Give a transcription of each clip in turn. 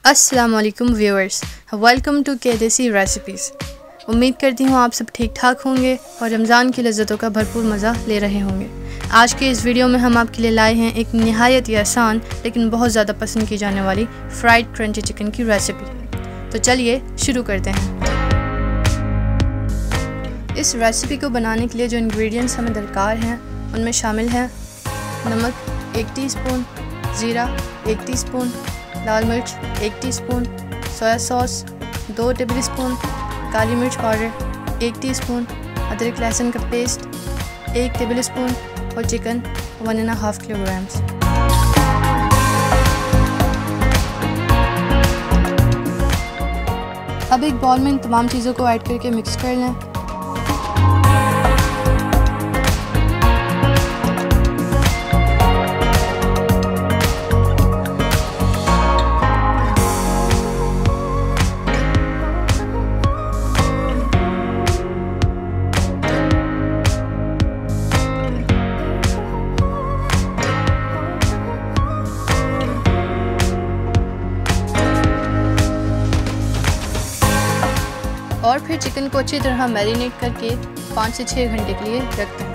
अस्सलामुअलैकुम viewers, welcome to K-Desi recipes. उम्मीद करती हूँ आप सब ठीक ठाक होंगे और रमज़ान की लज़्ज़तों का भरपूर मज़ा ले रहे होंगे। आज के इस वीडियो में हम आपके लिए लाए हैं एक निहायत ही आसान लेकिन बहुत ज़्यादा पसंद की जाने वाली फ्राइड क्रंची चिकन की रेसिपी। तो चलिए शुरू करते हैं। इस रेसिपी को बनाने के लिए जो इंग्रेडिएंट्स हमें दरकार हैं उनमें शामिल हैं नमक 1 टीस्पून, ज़ीरा 1 टीस्पून, लाल मिर्च 1 टीस्पून, सोया सॉस 2 टेबलस्पून, काली मिर्च पाउडर 1 टीस्पून, अदरक लहसुन का पेस्ट 1 टेबलस्पून और चिकन 1.5 किलोग्राम्स। अब एक बाउल में इन तमाम चीज़ों को ऐड करके मिक्स कर लें। और फिर चिकन को अच्छी तरह मैरिनेट करके 5 से 6 घंटे के लिए रख दें।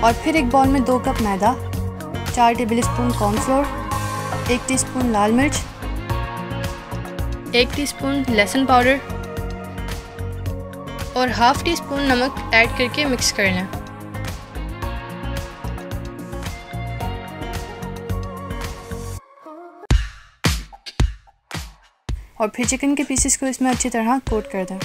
और फिर एक बाउल में 2 कप मैदा, 4 टेबलस्पून कॉर्नफ्लोर, 1 टीस्पून लाल मिर्च, 1 टीस्पून लहसुन पाउडर और ½ टीस्पून नमक ऐड करके मिक्स कर लें। और फिर चिकन के पीसेस को इसमें अच्छी तरह कोट कर दें।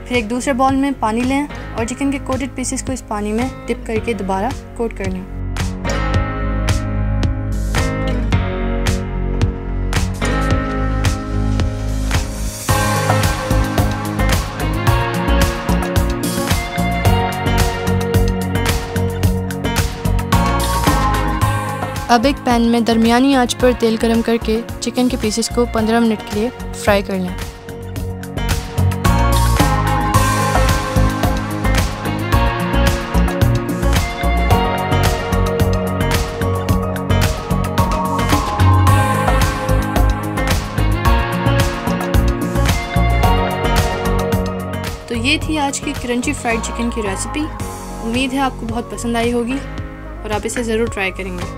फिर एक दूसरे बाउल में पानी लें और चिकन के कोटेड पीसेस को इस पानी में डिप करके दोबारा कोट कर लें। अब एक पैन में दरमियानी आंच पर तेल गरम करके चिकन के पीसेस को 15 मिनट के लिए फ्राई कर लें। तो ये थी आज की क्रंची फ्राइड चिकन की रेसिपी। उम्मीद है आपको बहुत पसंद आई होगी और आप इसे ज़रूर ट्राई करेंगे।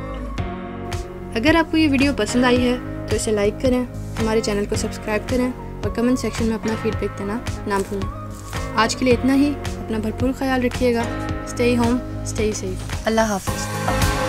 अगर आपको ये वीडियो पसंद आई है तो इसे लाइक करें, हमारे चैनल को सब्सक्राइब करें और कमेंट सेक्शन में अपना फीडबैक देना ना भूलें। आज के लिए इतना ही। अपना भरपूर ख्याल रखिएगा। Stay home, stay safe. अल्लाह हाफ़िज़।